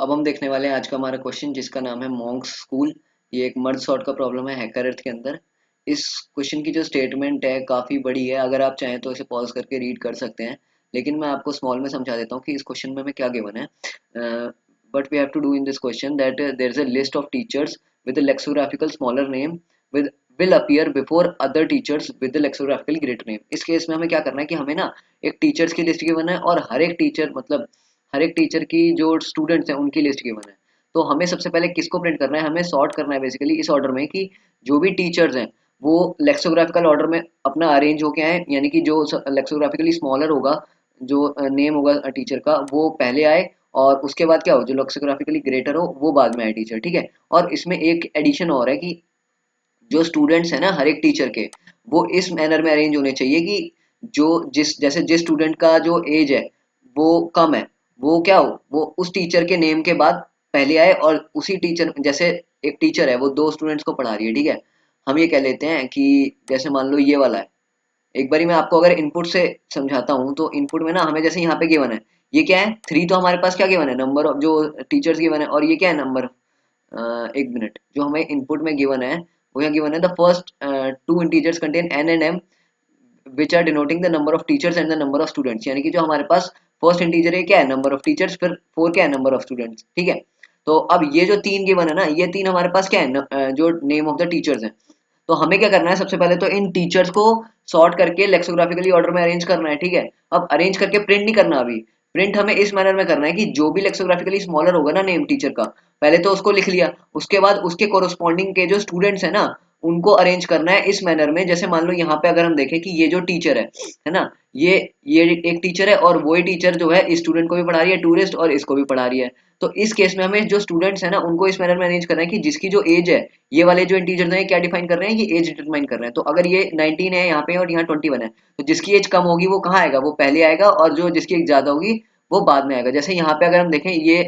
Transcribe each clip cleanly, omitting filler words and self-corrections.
अब हम देखने वाले हैं आज का हमारा क्वेश्चन जिसका नाम है मॉन्क स्कूल। ये एक मर्ज सॉर्ट का प्रॉब्लम है हैकर अर्थ के अंदर। इस क्वेश्चन की जो स्टेटमेंट है काफ़ी बड़ी है, अगर आप चाहें तो इसे पॉज करके रीड कर सकते हैं, लेकिन मैं आपको स्मॉल में समझा देता हूँ कि इस क्वेश्चन में हमें क्या गिवन है। But we have to do in this question that there is a list of teachers with lexicographical smaller name with will appear before other teachers with lexicographical greater name. इस case में हमें क्या करना है कि हमें ना एक टीचर्स की लिस्ट गिवन है और हर एक टीचर मतलब हर एक टीचर की जो स्टूडेंट्स हैं उनकी लिस्ट गिवन है। तो हमें सबसे पहले किसको प्रिंट करना है, हमें सॉर्ट करना है बेसिकली इस ऑर्डर में कि जो भी टीचर्स हैं वो लेक्सोग्राफिकल ऑर्डर में अपना अरेंज होके आए, यानी कि जो लेक्सोग्राफिकली स्मॉलर होगा, जो नेम होगा टीचर का वो पहले आए, और उसके बाद क्या हो, जो लेक्सोग्राफिकली ग्रेटर हो वो बाद में आए टीचर। ठीक है। और इसमें एक एडिशन और है कि जो स्टूडेंट्स हैं ना हर एक टीचर के, वो इस मैनर में अरेंज होने चाहिए कि जो जिस स्टूडेंट का जो एज है वो कम है, वो क्या हो, वो उस टीचर के नेम के बाद पहले आए, और उसी टीचर जैसे एक टीचर है वो दो स्टूडेंट्स को पढ़ा रही है। ठीक है। हम ये कह लेते हैं कि जैसे मान लो ये वाला है। एक बारी मैं आपको अगर इनपुट से समझाता हूँ तो इनपुट में ना हमें जैसे यहाँ पे गिवन है, ये क्या है 3, तो हमारे पास क्या गिवन है नंबर ऑफ जो टीचर्स गिवन है, और ये क्या है नंबर, एक मिनट, जो हमें इनपुट में गिवन है वो यहाँ गिवन है the first two integers contain N and M which are denoting the number of teachers and the number of students. यानी कि जो हमारे पास फर्स्ट इंटीजर है क्या है नंबर ऑफ टीचर्स, फिर 4 क्या है नंबर ऑफ स्टूडेंट्स। ठीक है। तो अब ये जो तीन गिवन है ना, ये तीन हमारे पास क्या है जो नेम ऑफ द टीचर्स है। तो हमें क्या करना है, सबसे पहले तो इन टीचर्स को सॉर्ट करके लेक्सोग्राफिकली ऑर्डर में अरेंज करना है। ठीक है। अब अरेंज करके प्रिंट नहीं करना, अभी प्रिंट हमें इस मैनर में करना है कि जो भी लेक्सोग्राफिकली स्मॉलर होगा ना नेम टीचर का, पहले तो उसको लिख लिया, उसके बाद उसके कोरोस्पॉन्डिंग के जो स्टूडेंट्स है ना उनको अरेंज करना है इस मैनर में। जैसे मान लो यहाँ पे अगर हम देखें कि ये जो टीचर है ना, ये एक टीचर है और वही टीचर जो है इस स्टूडेंट को भी पढ़ा रही है टूरिस्ट, और इसको भी पढ़ा रही है। तो इस केस में हमें जो स्टूडेंट्स है ना उनको इस मैनर में अरेंज करना है कि जिसकी जो एज है, ये वाले जो इंटीजर्स हैं क्या डिफाइन कर रहे हैं, ये एज डिटरमाइन कर रहे हैं। तो अगर ये 19 है यहाँ पे और यहाँ 21 है, तो जिसकी एज कम होगी वो कहाँ आएगा, वो पहले आएगा, और जो जिसकी एज ज्यादा होगी वो बाद में आएगा। जैसे यहाँ पे अगर हम देखें ये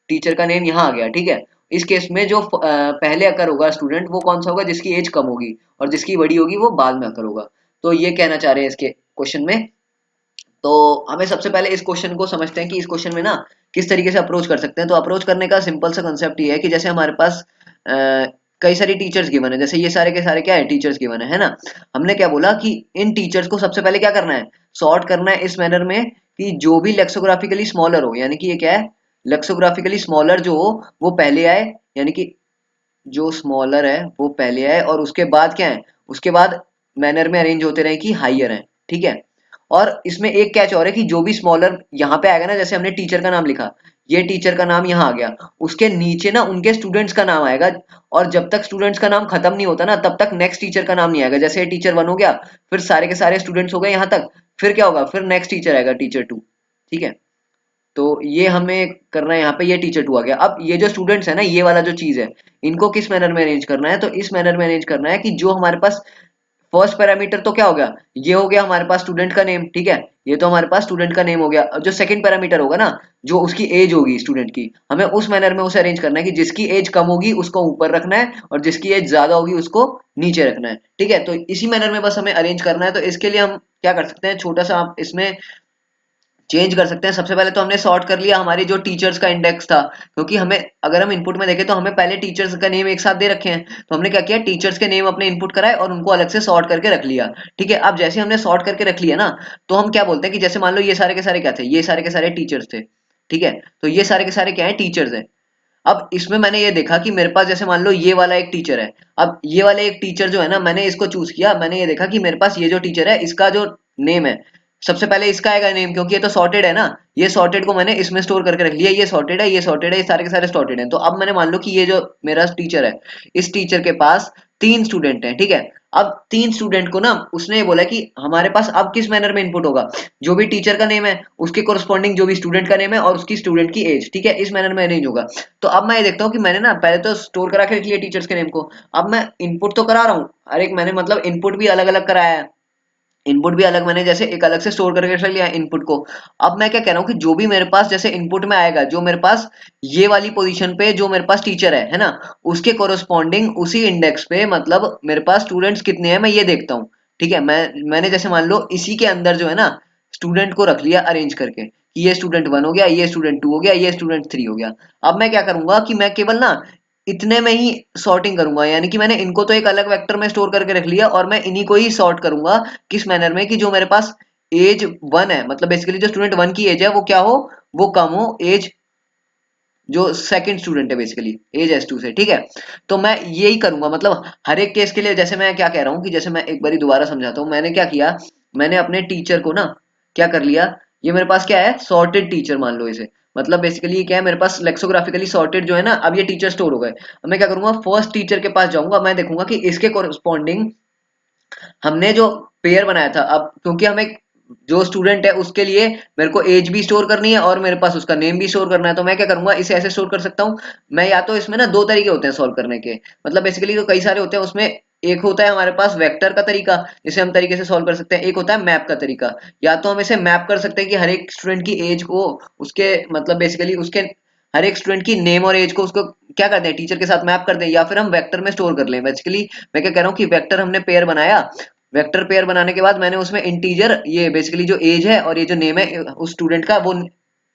टीचर का नेम यहाँ आ गया। ठीक है। इस केस में जो पहले अकर होगा स्टूडेंट वो कौन सा होगा, जिसकी एज कम होगी, और जिसकी बड़ी होगी वो बाद में अकर होगा। तो ये कहना चाह रहे हैं इसके क्वेश्चन में। तो हमें सबसे पहले इस क्वेश्चन को समझते हैं कि इस क्वेश्चन में ना किस तरीके से अप्रोच कर सकते हैं। तो अप्रोच करने का सिंपल सा कंसेप्ट ये है कि जैसे हमारे पास कई सारी टीचर्स गिवन है, जैसे ये सारे के सारे क्या है टीचर्स गिवन है ना। हमने क्या बोला कि इन टीचर्स को सबसे पहले क्या करना है, सॉर्ट करना है इस मैनर में कि जो भी लेक्सोग्राफिकली स्मॉलर हो, यानी कि ये क्या है लेक्सोग्राफिकली स्मॉलर जो हो वो पहले आए, यानी कि जो स्मॉलर है वो पहले आए, और उसके बाद क्या है, उसके बाद मैनर में अरेंज होते रहे कि हाइयर है। ठीक है। और इसमें एक कैच और है कि जो भी स्मॉलर यहाँ पे आएगा ना, जैसे हमने टीचर का नाम लिखा, ये टीचर का नाम यहाँ आ गया, उसके नीचे ना उनके स्टूडेंट्स का नाम आएगा, और जब तक स्टूडेंट्स का नाम खत्म नहीं होता ना तब तक नेक्स्ट टीचर का नाम नहीं आएगा। जैसे टीचर 1 हो गया, फिर सारे के सारे स्टूडेंट्स हो गए यहाँ तक, फिर क्या होगा, फिर नेक्स्ट टीचर आएगा टीचर 2। ठीक है। तो ये हमें करना है, यहाँ पे ये टीचर 2 आ गया। अब ये जो स्टूडेंट्स है ना, ये वाला जो चीज है, इनको किस मैनर में अरेंज करना है, तो इस मैनर में अरेंज करना है कि जो हमारे पास फर्स्ट पैरामीटर तो क्या हो गया, ये हो गया हमारे पास स्टूडेंट का नेम। ठीक है। ये तो हमारे पास स्टूडेंट का नेम हो गया। अब जो सेकंड पैरामीटर होगा ना, जो उसकी एज होगी स्टूडेंट की, हमें उस मैनर में उसे अरेंज करना है कि जिसकी एज कम होगी उसको ऊपर रखना है, और जिसकी एज ज्यादा होगी उसको नीचे रखना है। ठीक है। तो इसी मैनर में बस हमें अरेंज करना है। तो इसके लिए हम क्या कर सकते हैं, छोटा सा आप इसमें चेंज कर सकते हैं। सबसे पहले तो हमने सॉर्ट कर लिया हमारी जो टीचर्स का इंडेक्स था, क्योंकि हमें अगर हम इनपुट में देखें तो हमें पहले टीचर्स का नेम एक साथ दे रखे हैं, तो हमने क्या किया, टीचर्स के नेम अपने इनपुट कराए और उनको अलग से सॉर्ट करके रख लिया। ठीक है। अब जैसे हमने सॉर्ट करके रख लिया ना, तो हम क्या बोलते हैं कि जैसे मान लो ये सारे के सारे क्या थे, ये सारे के सारे टीचर्स थे। ठीक है। तो ये सारे के सारे क्या है, टीचर्स है। अब इसमें मैंने ये देखा कि मेरे पास जैसे मान लो ये वाला एक टीचर है, अब ये वाले एक टीचर जो है ना, मैंने इसको चूज किया, मैंने ये देखा कि मेरे पास ये जो टीचर है इसका जो नेम है, सबसे पहले इसका आएगा नेम, क्योंकि ये तो सॉर्टेड है ना, ये सॉर्टेड को मैंने इसमें स्टोर करके रख लिया, ये सॉर्टेड है, ये सॉर्टेड है, ये सारे के सारे सॉर्टेड हैं। तो अब मैंने मान लो कि ये जो मेरा टीचर है, इस टीचर के पास 3 स्टूडेंट हैं। ठीक है। अब 3 स्टूडेंट को ना उसने ये बोला कि हमारे पास अब किस मैनर में इनपुट होगा, जो भी टीचर का नेम है उसके कोरस्पॉन्डिंग जो भी स्टूडेंट का नेम है और उसकी स्टूडेंट की एज। ठीक है। इस मैनर में अरेंज होगा। तो अब मैं ये देखता हूँ कि मैंने ना पहले तो स्टोर करा के रख लिया टीचर्स के नेम को, अब मैं इनपुट तो करा रहा हूँ, अरे मैंने मतलब इनपुट भी अलग अलग कराया है, इनपुट भी अलग मैंने जैसे एक अलग से स्टोर करके रख लिया इनपुट को। अब मैं क्या कह रहा हूँ कि जो भी मेरे पास जैसे इनपुट में आएगा, जो मेरे पास ये वाली पोजीशन पे जो मेरे पास टीचर है ना, उसके कोरोस्पॉन्डिंग उसी इंडेक्स पे मतलब मेरे पास स्टूडेंट्स कितने हैं मैं ये देखता हूँ। ठीक है। मैंने जैसे मान लो इसी के अंदर जो है ना स्टूडेंट को रख लिया अरेंज करके, कि ये स्टूडेंट 1 हो गया, ये स्टूडेंट 2 हो गया, ये स्टूडेंट 3 हो गया। अब मैं क्या करूंगा कि मैं केवल ना इतने में ही सॉर्टिंग करूंगा, यानी कि मैंने इनको तो एक अलग वेक्टर में स्टोर करके रख लिया और मैं इन्हीं को ही सॉर्ट करूंगा किस मैनर में कि जो मेरे पास एज 1 है, मतलब बेसिकली जो स्टूडेंट 1 की एज है वो क्या हो, वो कम हो एज जो सेकंड स्टूडेंट है बेसिकली एज S2 से, ठीक है। तो मैं यही करूंगा, मतलब हर एक केस के लिए। जैसे मैं क्या कह रहा हूँ कि जैसे मैं एक बारी दोबारा समझाता हूँ, मैंने क्या किया, मैंने अपने टीचर को ना क्या कर लिया, ये मेरे पास क्या है, सॉर्टेड टीचर मान लो इसे, मतलब बेसिकली क्या है मेरे पास लेक्सोग्राफिकली सॉर्टेड जो है ना, अब ये टीचर स्टोर हो गए। अब मैं क्या करूंगा, फर्स्ट टीचर के पास जाऊंगा, मैं देखूंगा कि इसके कोरस्पॉन्डिंग हमने जो पेयर बनाया था, अब क्योंकि हमें जो स्टूडेंट है उसके लिए मेरे को एज भी स्टोर करनी है और मेरे पास उसका नेम भी स्टोर करना है, तो मैं क्या करूंगा, इसे ऐसे स्टोर कर सकता हूँ मैं, या तो इसमें ना दो तरीके होते हैं सॉल्व करने के, मतलब बेसिकली तो कई सारे होते हैं उसमें। एक होता है हमारे पास वेक्टर का तरीका, जिसे हम तरीके से सॉल्व कर सकते हैं, एक होता है मैप का तरीका। या तो हम इसे मैप कर सकते हैं कि हर एक स्टूडेंट की एज को उसके मतलब बेसिकली उसके हर एक स्टूडेंट की नेम और एज को उसको क्या कर दें, टीचर के साथ मैप कर दें, या फिर हम वेक्टर में स्टोर कर लें। बेसिकली मैं क्या कह रहा हूँ कि वेक्टर हमने पेयर बनाया, वेक्टर पेयर बनाने के बाद मैंने उसमें इंटीजर ये बेसिकली जो एज है और ये जो नेम है उस स्टूडेंट का वो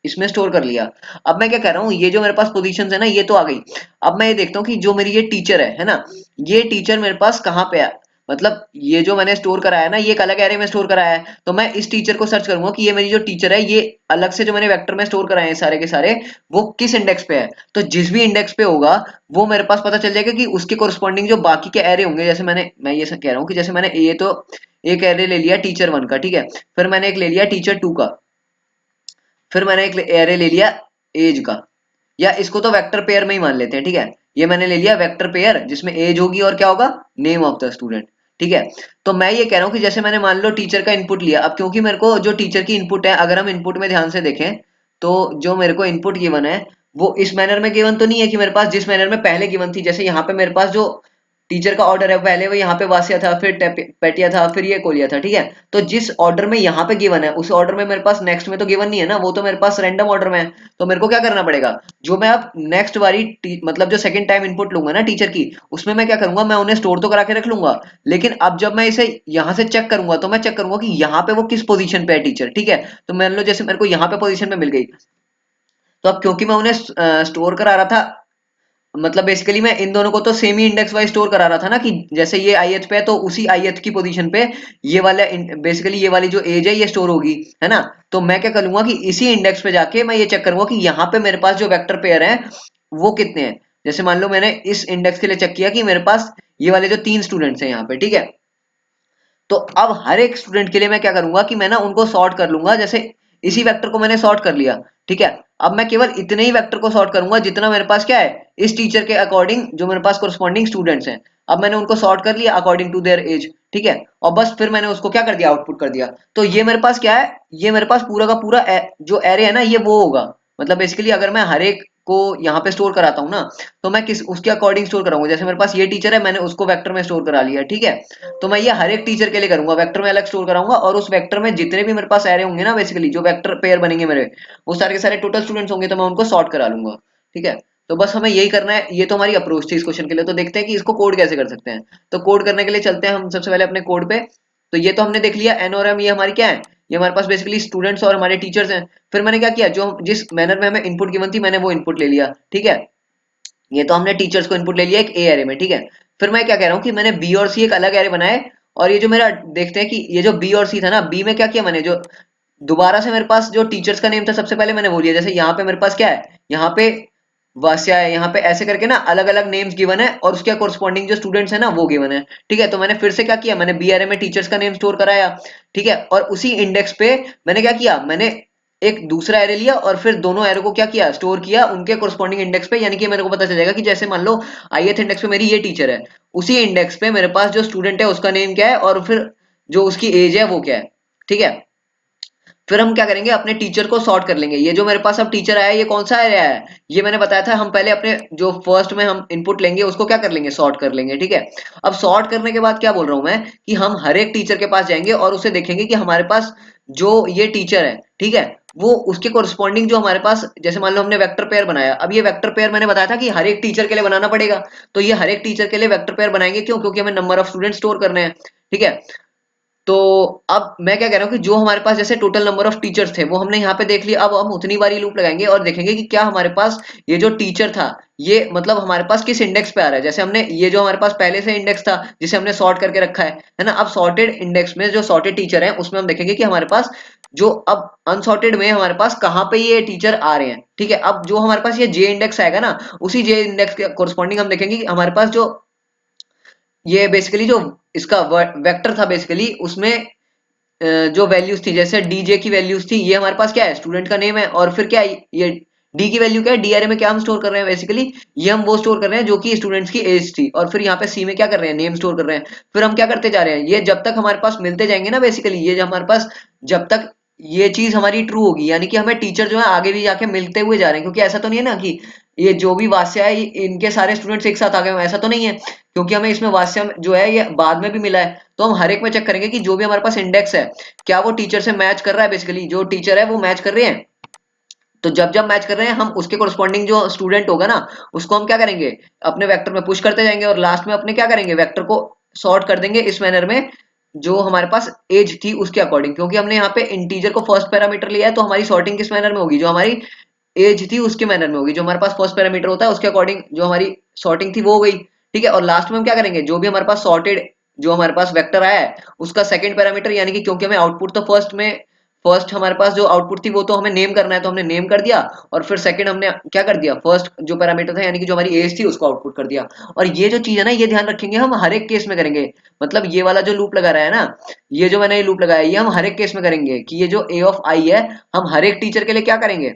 इसमें स्टोर कर लिया। अब मैं क्या कह रहा हूँ, ये जो मेरे पास पोजीशंस है ना ये तो आ गई। अब मैं ये देखता हूँ कि जो मेरी ये टीचर है ना, ये टीचर मेरे पास कहाँ पे है, मतलब ये जो मैंने स्टोर कराया है ना ये एक अलग एरे में स्टोर कराया है, तो मैं इस टीचर को सर्च करूंगा कि ये मेरी जो टीचर है ये अलग से जो मैंने वेक्टर में स्टोर कराए हैं सारे के सारे, वो किस इंडेक्स पे है। तो जिस भी इंडेक्स पे होगा वो मेरे पास पता चल जाएगा कि उसके कोरस्पॉन्डिंग जो बाकी के एरे होंगे, जैसे मैं ये कह रहा हूँ कि जैसे मैंने ये तो एक एरे ले लिया टीचर 1 का, ठीक है, फिर मैंने एक ले लिया टीचर 2 का, फिर मैंने एक एरे ले लिया एज का, या इसको तो वेक्टर पेयर में ही मान लेते हैं, ठीक है। ये मैंने ले लिया वेक्टर पेयर जिसमें एज होगी और क्या होगा, नेम ऑफ द स्टूडेंट, ठीक है। तो मैं ये कह रहा हूँ कि जैसे मैंने मान लो टीचर का इनपुट लिया, अब क्योंकि मेरे को जो टीचर की इनपुट है, अगर हम इनपुट में ध्यान से देखें तो जो मेरे को इनपुट गिवन है वो इस मैनर में गिवन तो नहीं है कि मेरे पास जिस मैनर में पहले गिवन थी, जैसे यहाँ पे मेरे पास जो टीचर का ऑर्डर है पहले वो यहाँ पे वासिया था, फिर पेटिया था, फिर ये कोलिया था, ठीक है। तो जिस ऑर्डर में यहाँ पे गिवन है उस ऑर्डर में मेरे पास नेक्स्ट में तो गिवन नहीं है ना, वो तो मेरे पास रैंडम ऑर्डर में है। तो मेरे को क्या करना पड़ेगा, जो मैं अब नेक्स्ट वाली मतलब जो सेकंड टाइम इनपुट लूंगा ना टीचर की, उसमें मैं क्या करूंगा, मैं उन्हें स्टोर तो करा के रख लूंगा, लेकिन अब जब मैं इसे यहाँ से चेक करूंगा तो मैं चेक करूंगा कि यहाँ पे वो किस पोजीशन पे है टीचर, ठीक है। तो मान लो जैसे मेरे को यहाँ पे पोजीशन पे मिल गई, तो अब क्योंकि मैं उन्हें स्टोर करा रहा था, मतलब बेसिकली मैं इन दोनों को तो सेम ही इंडेक्स वाइज स्टोर करा रहा था ना, कि जैसे ये ith पे है तो उसी ith की पोजीशन पे ये वाला बेसिकली ये वाली जो एज है ये स्टोर होगी, है ना। तो मैं क्या करूंगा कि इसी इंडेक्स पे जाके मैं ये चेक करूंगा कि यहाँ पे मेरे पास जो वेक्टर पेयर है वो कितने हैं। जैसे मान लो मैंने इस इंडेक्स के लिए चेक किया कि मेरे पास ये वाले जो 3 स्टूडेंट्स हैं यहाँ पे, ठीक है। तो अब हर एक स्टूडेंट के लिए मैं क्या करूंगा कि मैं ना उनको सॉर्ट कर लूंगा, जैसे इसी वेक्टर को मैंने सॉर्ट कर लिया, ठीक है। अब मैं केवल इतने ही वेक्टर को सॉर्ट करूंगा जितना मेरे पास क्या है इस टीचर के अकॉर्डिंग जो मेरे पास कोरस्पॉन्डिंग स्टूडेंट्स हैं। अब मैंने उनको सॉर्ट कर लिया अकॉर्डिंग टू देयर एज, ठीक है। और बस फिर मैंने उसको क्या कर दिया, आउटपुट कर दिया। तो ये मेरे पास क्या है, ये मेरे पास पूरा का पूरा जो एरे है ना ये वो होगा, मतलब बेसिकली अगर मैं हर एक को यहाँ पे स्टोर कराता हूँ ना, तो मैं किस उसके अकॉर्डिंग स्टोर कराऊंगा। जैसे मेरे पास ये टीचर है मैंने उसको वेक्टर में स्टोर करा लिया, ठीक है। तो मैं ये हर एक टीचर के लिए करूंगा, वेक्टर में अलग स्टोर कराऊंगा और उस वेक्टर में जितने भी मेरे पास एरे होंगे ना, बेसिकली जो वेक्टर पेयर बनेंगे मेरे, वो सारे के सारे टोटल स्टूडेंट्स होंगे तो मैं उनको सॉर्ट करा लूंगा, ठीक है। तो बस हमें यही करना है, ये तो हमारी अप्रोच थी इस क्वेश्चन के लिए। तो देखते हैं कि इसको कोड कैसे कर सकते हैं। तो कोड करने के लिए चलते हैं हम सबसे पहले अपने कोड पे। तो ये तो हमने देख लिया एन और एम, ये हमारी क्या है, ये हमारे पास बेसिकली स्टूडेंट्स और हमारे टीचर्स हैं। फिर मैंने क्या किया, जो जिस मैनर में हमें इनपुट गिवन थी मैंने वो इनपुट ले लिया, ठीक है। ये तो हमने टीचर्स को इनपुट ले लिया एक ए एरे में, ठीक है। फिर मैं क्या कह रहा हूँ कि मैंने बी और सी एक अलग एरे बनाए, और ये जो मेरा देखते हैं कि ये जो बी और सी था ना, बी में क्या किया मैंने, जो दोबारा से मेरे पास जो टीचर्स का नेम था सबसे पहले मैंने वो लिया। जैसे यहाँ पे मेरे पास क्या है, यहाँ पे वास्या है, यहाँ पे ऐसे करके ना अलग अलग नेम्स गिवन है और उसके कोरस्पॉन्डिंग जो स्टूडेंट्स है ना वो गिवन है, ठीक है। तो मैंने फिर से क्या किया, मैंने बी एरे में टीचर्स का नेम स्टोर कराया, ठीक है। और उसी इंडेक्स पे मैंने क्या किया, मैंने एक दूसरा एरे लिया और फिर दोनों एरे को क्या किया, स्टोर किया उनके कोरस्पॉन्डिंग इंडेक्स पे। यानी कि मेरे को पता चल जाएगा कि जैसे मान लो ith इंडेक्स पे मेरी ये टीचर है, उसी इंडेक्स पे मेरे पास जो स्टूडेंट है उसका नेम क्या है और फिर जो उसकी एज है वो क्या है, ठीक है। फिर हम क्या करेंगे, अपने टीचर को सॉर्ट कर लेंगे। ये जो मेरे पास अब टीचर आया है ये कौन सा आया है, ये मैंने बताया था हम पहले अपने जो फर्स्ट में हम इनपुट लेंगे उसको क्या कर लेंगे, सॉर्ट कर लेंगे, ठीक है। अब सॉर्ट करने के बाद क्या बोल रहा हूं मैं, कि हम हर एक टीचर के पास जाएंगे और उसे देखेंगे कि हमारे पास जो ये टीचर है, ठीक है, वो उसके कोरस्पॉन्डिंग जो हमारे पास, जैसे मान लो हमने वेक्टर पेयर बनाया, अब ये वेक्टर पेयर मैंने बताया था कि हर एक टीचर के लिए बनाना पड़ेगा। तो ये हर एक टीचर के लिए वेक्टर पेयर बनाएंगे, क्यों, क्योंकि हमें नंबर ऑफ स्टूडेंट स्टोर करने हैं, ठीक है। तो अब मैं क्या कह रहा हूँ कि जो हमारे पास जैसे टोटल नंबर ऑफ टीचर्स थे वो हमने यहाँ पे देख लिया, अब हम उतनी बारी लूप लगाएंगे और देखेंगे कि क्या हमारे पास ये जो टीचर था ये मतलब हमारे पास किस इंडेक्स पे आ रहा है। जैसे हमने ये जो हमारे पास पहले से इंडेक्स था जिसे हमने सॉर्ट करके रखा है ना, अब सॉर्टेड इंडेक्स में जो सॉर्टेड टीचर है उसमें हम देखेंगे कि हमारे पास जो अब अनसॉर्टेड में हमारे पास कहाँ पे ये टीचर आ रहे हैं। ठीक है, अब जो हमारे पास ये जे इंडेक्स आएगा ना, उसी जे इंडेक्स के कोरस्पॉन्डिंग हम देखेंगे कि हमारे पास जो ये बेसिकली जो इसका वेक्टर था बेसिकली उसमें जो वैल्यूज थी जैसे डीजे की वैल्यूज थी, ये हमारे पास क्या है, स्टूडेंट का नेम है, और फिर क्या है ये डी की वैल्यू क्या है, डी अरे में क्या हम स्टोर कर रहे हैं बेसिकली, ये हम वो स्टोर कर रहे हैं जो कि स्टूडेंट्स की एज थी, और फिर यहाँ पे सी में क्या कर रहे हैं, नेम स्टोर कर रहे हैं। फिर हम क्या करते जा रहे हैं, ये जब तक हमारे पास मिलते जाएंगे ना बेसिकली, ये जब हमारे पास जब तक ये चीज हमारी ट्रू होगी, यानी कि हमें टीचर जो है आगे भी जाके मिलते हुए जा रहे हैं, क्योंकि ऐसा तो नहीं है ना कि ये जो भी वास्या है इनके सारे स्टूडेंट्स एक साथ आ गए हों, ऐसा तो नहीं है, क्योंकि हमें इसमें वास्या जो है ये बाद में भी मिला है। तो हम हर एक में चेक करेंगे कि जो भी हमारे पास इंडेक्स है क्या वो टीचर से मैच कर रहा है, बेसिकली जो टीचर है वो मैच कर रहे हैं। तो जब जब मैच कर रहे हैं हम उसके कोरस्पॉन्डिंग जो स्टूडेंट होगा ना उसको हम क्या करेंगे, अपने वेक्टर में पुश करते जाएंगे, और लास्ट में अपने क्या करेंगे, वेक्टर को सॉर्ट कर देंगे इस मैनर में जो हमारे पास एज थी उसके अकॉर्डिंग, क्योंकि हमने यहाँ पे इंटीजर को फर्स्ट पैरामीटर लिया है, तो हमारी सॉर्टिंग किस मैनर में होगी, जो हमारी एज थी उसके मैनर में होगी, जो हमारे पास फर्स्ट पैरामीटर होता है उसके अकॉर्डिंग जो हमारी सॉर्टिंग थी वो हो गई। ठीक है, और लास्ट में हम क्या करेंगे, जो भी हमारे पास सॉर्टेड जो हमारे पास वेक्टर आया है उसका सेकंड पैरामीटर, यानी कि क्योंकि हमें आउटपुट तो फर्स्ट हमारे पास जो आउटपुट थी वो तो हमें नेम करना है, तो हमने नेम कर दिया, और फिर सेकंड हमने क्या कर दिया, फर्स्ट जो पैरामीटर था यानी कि जो हमारी एज थी उसको आउटपुट कर दिया। और ये जो चीज है ना ये ध्यान रखेंगे हम हर एक केस में करेंगे, मतलब ये वाला जो लूप लगा रहा है ना, ये जो मैंने ये लूप लगाया ये हम हर एक केस में करेंगे कि ये जो ए ऑफ आई है हम हर एक टीचर के लिए क्या करेंगे,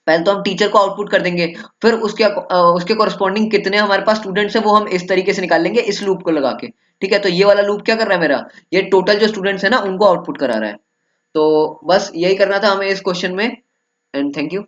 पहले तो हम टीचर को आउटपुट कर देंगे, फिर उसके कोरस्पॉन्डिंग कितने हमारे पास स्टूडेंट्स हैं वो हम इस तरीके से निकाल लेंगे इस लूप को लगा के। ठीक है, तो ये वाला लूप क्या कर रहा है मेरा, ये टोटल जो स्टूडेंट्स है ना उनको आउटपुट करा रहा है। तो बस यही करना था हमें इस क्वेश्चन में, एंड थैंक यू।